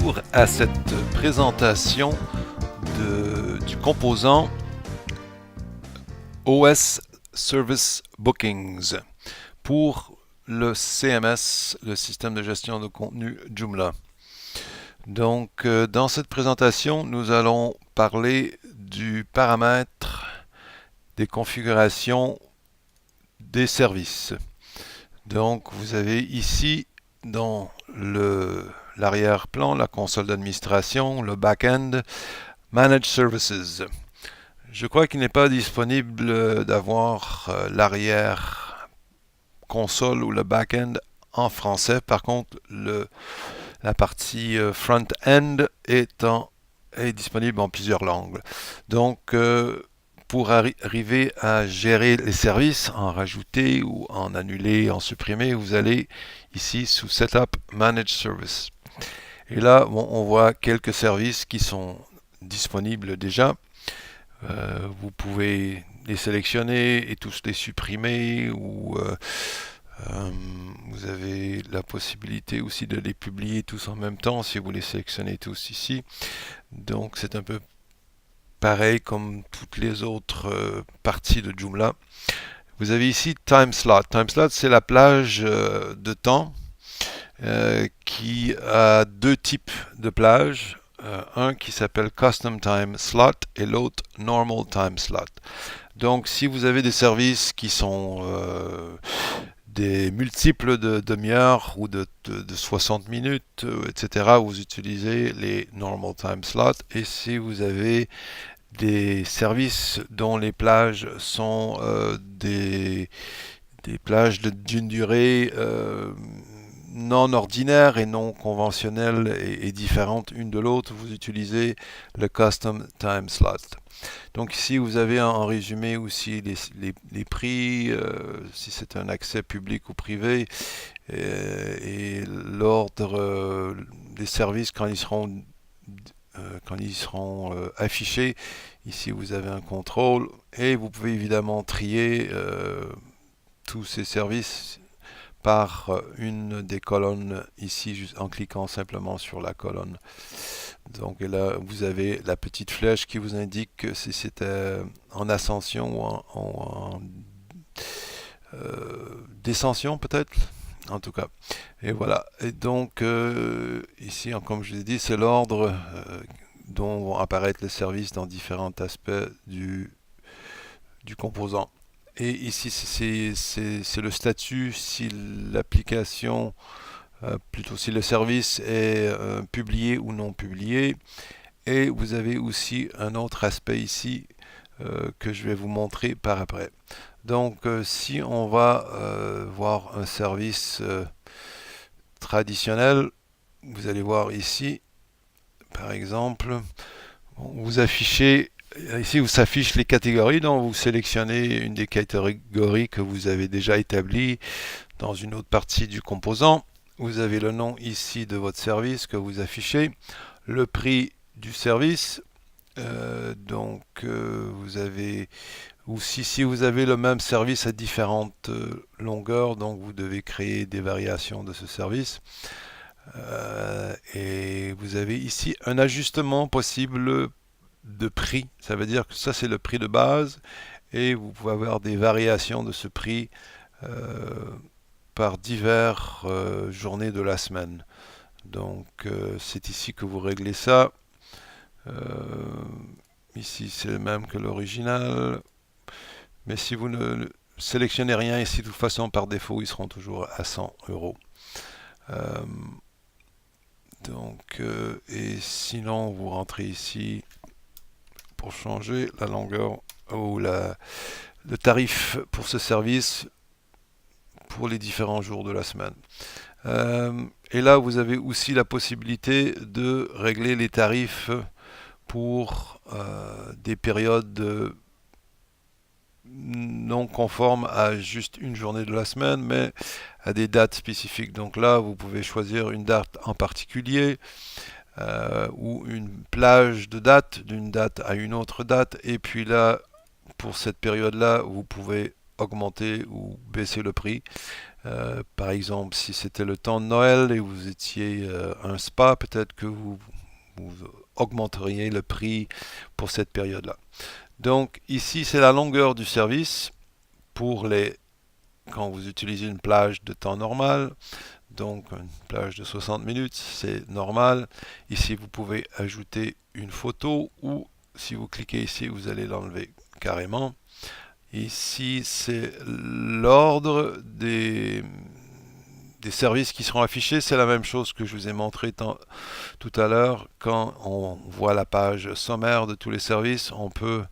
retour à cette présentation du composant OS Service Bookings pour le CMS, le système de gestion de contenu Joomla. Donc, dans cette présentation, nous allons parler du paramètre des configurations des services. Donc, vous avez ici dans l'arrière-plan, la console d'administration, le back-end, Manage Services. Je crois qu'il n'est pas disponible d'avoir l'arrière-console ou le back-end en français. Par contre, la partie front-end est disponible en plusieurs langues. Donc, pour arriver à gérer les services, en rajouter ou en annuler, en supprimer, vous allez ici sous Setup Manage Service. Et là, on voit quelques services qui sont disponibles déjà. Vous pouvez les sélectionner et tous les supprimer ou vous avez la possibilité aussi de les publier tous en même temps si vous les sélectionnez tous ici. Donc c'est un peu pareil comme toutes les autres parties de Joomla. Vous avez ici TimeSlot. TimeSlot, c'est la plage de temps qui a deux types de plages. Un qui s'appelle Custom Time Slot et l'autre Normal Time Slot. Donc, si vous avez des services qui sont des multiples de demi-heure ou de 60 minutes, etc., vous utilisez les Normal Time Slot. Et si vous avez des services dont les plages sont des plages d'une durée non ordinaire et non conventionnelle et différente une de l'autre, vous utilisez le Custom Time Slot. Donc ici, vous avez en résumé aussi les prix, si c'est un accès public ou privé, et l'ordre des services quand ils seront affichés. Ici, vous avez un contrôle et vous pouvez évidemment trier tous ces services par une des colonnes ici juste en cliquant simplement sur la colonne. Donc et là vous avez la petite flèche qui vous indique si c'était en ascension ou en descension peut-être, en tout cas. Et voilà. Et donc ici, comme je l'ai dit, c'est l'ordre dont vont apparaître les services dans différents aspects du composant. Et ici, c'est le statut si l'application, plutôt si le service est publié ou non publié. Et vous avez aussi un autre aspect ici que je vais vous montrer par après. Donc, si on va voir un service traditionnel, vous allez voir ici, par exemple, vous affichez. Ici, vous s'affichent les catégories, donc vous sélectionnez une des catégories que vous avez déjà établies dans une autre partie du composant. Vous avez le nom ici de votre service que vous affichez, le prix du service. Vous avez aussi, si vous avez le même service à différentes longueurs, donc vous devez créer des variations de ce service. Et vous avez ici un ajustement possible de prix. Ça veut dire que ça, c'est le prix de base et vous pouvez avoir des variations de ce prix par diverses journées de la semaine. Donc, c'est ici que vous réglez ça. Ici, c'est le même que l'original. Mais si vous ne sélectionnez rien ici, de toute façon, par défaut, ils seront toujours à 100 euros. Et sinon, vous rentrez ici pour changer la longueur ou le tarif pour ce service pour les différents jours de la semaine. Et là, vous avez aussi la possibilité de régler les tarifs pour des périodes non conformes à juste une journée de la semaine, mais à des dates spécifiques. Donc là, vous pouvez choisir une date en particulier ou une plage de date, d'une date à une autre date. Et puis là, pour cette période-là, vous pouvez augmenter ou baisser le prix. Par exemple, si c'était le temps de Noël et vous étiez un spa, peut-être que vous augmenteriez le prix pour cette période-là. Donc ici, c'est la longueur du service pour quand vous utilisez une plage de temps normal. Donc une plage de 60 minutes, c'est normal. Ici, vous pouvez ajouter une photo ou si vous cliquez ici, vous allez l'enlever carrément. Ici, c'est l'ordre des services qui seront affichés. C'est la même chose que je vous ai montré tout à l'heure. Quand on voit la page sommaire de tous les services, on peut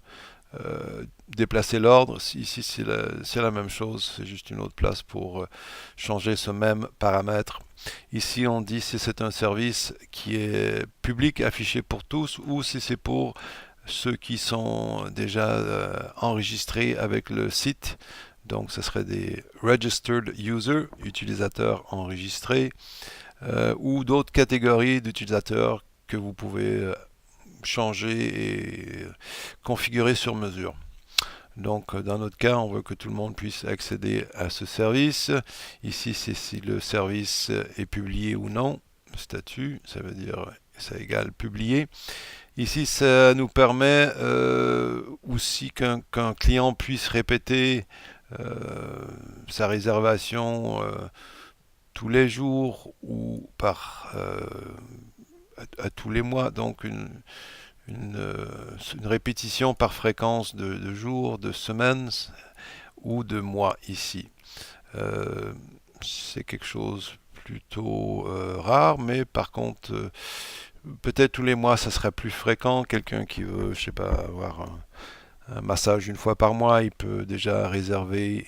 déplacer l'ordre. Ici, c'est la même chose. C'est juste une autre place pour changer ce même paramètre. Ici, on dit si c'est un service qui est public, affiché pour tous, ou si c'est pour ceux qui sont déjà enregistrés avec le site. Donc, ce serait des registered users, utilisateurs enregistrés, ou d'autres catégories d'utilisateurs que vous pouvez changer et configurer sur mesure. Donc, dans notre cas, on veut que tout le monde puisse accéder à ce service. Ici, c'est si le service est publié ou non. Statut, ça veut dire ça égale publié. Ici, ça nous permet aussi qu'un client puisse répéter sa réservation tous les jours ou à tous les mois. Donc, une répétition par fréquence de jours, de semaines ou de mois ici. C'est quelque chose plutôt rare, mais par contre, peut-être tous les mois, ça serait plus fréquent. Quelqu'un qui veut, je sais pas, avoir un massage une fois par mois, il peut déjà réserver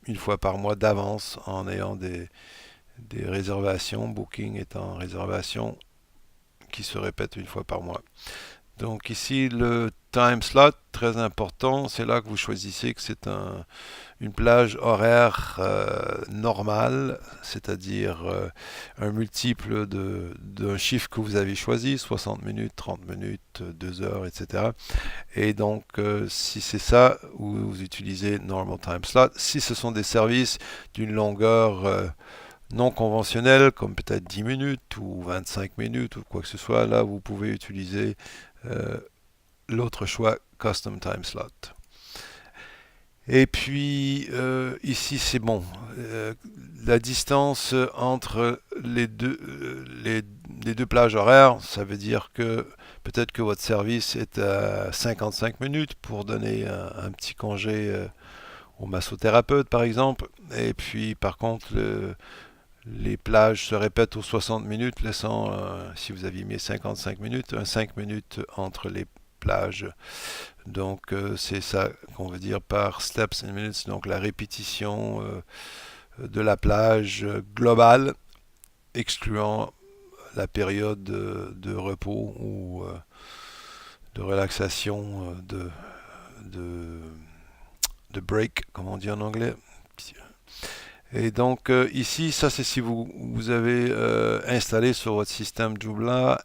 une fois par mois d'avance en ayant des réservations, booking étant réservation qui se répète une fois par mois. Donc ici, le time slot, très important, c'est là que vous choisissez que c'est une plage horaire normale, c'est-à-dire un multiple d'un chiffre que vous avez choisi, 60 minutes, 30 minutes, 2 heures, etc. Et donc, si c'est ça, vous utilisez normal time slot. Si ce sont des services d'une longueur non conventionnelle, comme peut-être 10 minutes ou 25 minutes ou quoi que ce soit, là, vous pouvez utiliser euh, l'autre choix, Custom Time Slot. Et puis ici c'est bon. La distance entre les deux plages horaires, ça veut dire que peut-être que votre service est à 55 minutes pour donner un petit congé au massothérapeute par exemple. Et puis par contre les plages se répètent aux 60 minutes, laissant, si vous aviez mis 55 minutes, un 5 minutes entre les plages. Donc c'est ça qu'on veut dire par steps in minutes, donc la répétition de la plage globale, excluant la période de repos ou de relaxation, de, de break, comme on dit en anglais. Et donc ici, ça c'est si vous avez installé sur votre système Joomla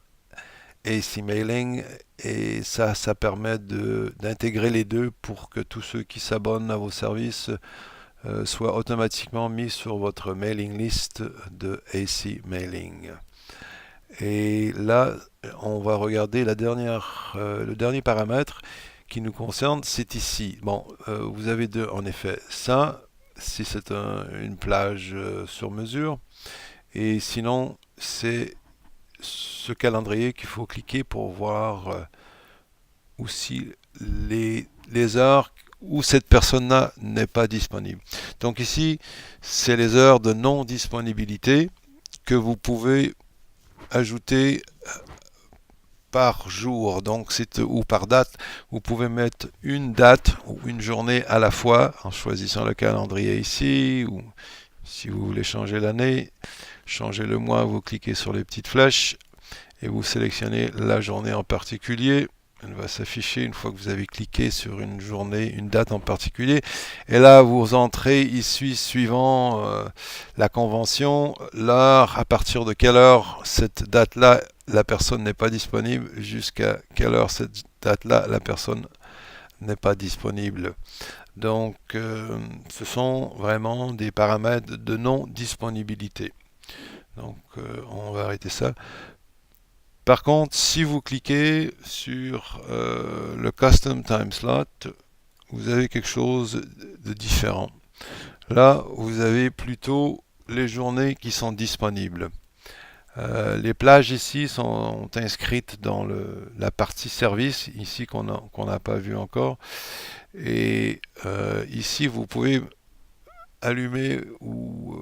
AC Mailing et ça permet d'intégrer les deux pour que tous ceux qui s'abonnent à vos services soient automatiquement mis sur votre mailing list de AC Mailing. Et là, on va regarder le dernier paramètre qui nous concerne, c'est ici. Bon, vous avez deux, en effet, ça, si c'est une plage sur mesure, et sinon, c'est ce calendrier qu'il faut cliquer pour voir aussi les heures où cette personne-là n'est pas disponible. Donc ici, c'est les heures de non-disponibilité que vous pouvez ajouter par jour, donc ou par date. Vous pouvez mettre une date ou une journée à la fois en choisissant le calendrier ici, ou si vous voulez changer l'année, changer le mois, vous cliquez sur les petites flèches et vous sélectionnez la journée en particulier. Elle va s'afficher une fois que vous avez cliqué sur une journée, une date en particulier. Et là, vous entrez ici suivant la convention, l'heure, à partir de quelle heure cette date-là, la personne n'est pas disponible, jusqu'à quelle heure cette date-là, la personne n'est pas disponible. Donc, ce sont vraiment des paramètres de non-disponibilité. Donc, on va arrêter ça. Par contre, si vous cliquez sur le Custom Time Slot, vous avez quelque chose de différent. Là, vous avez plutôt les journées qui sont disponibles. Les plages ici sont inscrites dans la partie service, ici qu'on n'a pas vu encore. Et ici, vous pouvez allumer ou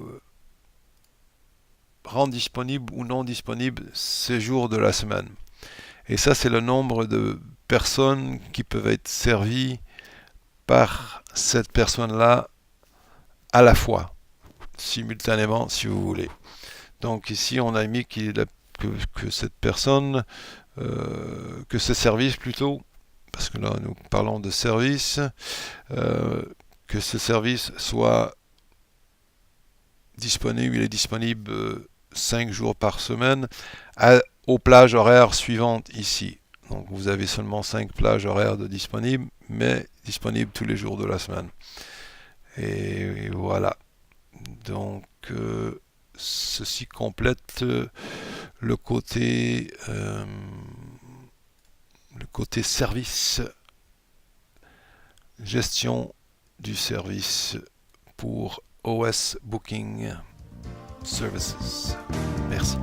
rendre disponible ou non disponible ces jours de la semaine. Et ça, c'est le nombre de personnes qui peuvent être servies par cette personne-là à la fois, simultanément, si vous voulez. Donc ici, on a mis que cette personne, que ce service plutôt, parce que là, nous parlons de service, euh, que ce service soit disponible, il est disponible 5 jours par semaine aux plages horaires suivantes ici. Donc vous avez seulement 5 plages horaires de disponibles, mais disponibles tous les jours de la semaine. Et voilà. Donc ceci complète le côté service, gestion du service pour OS Booking Services. Merci.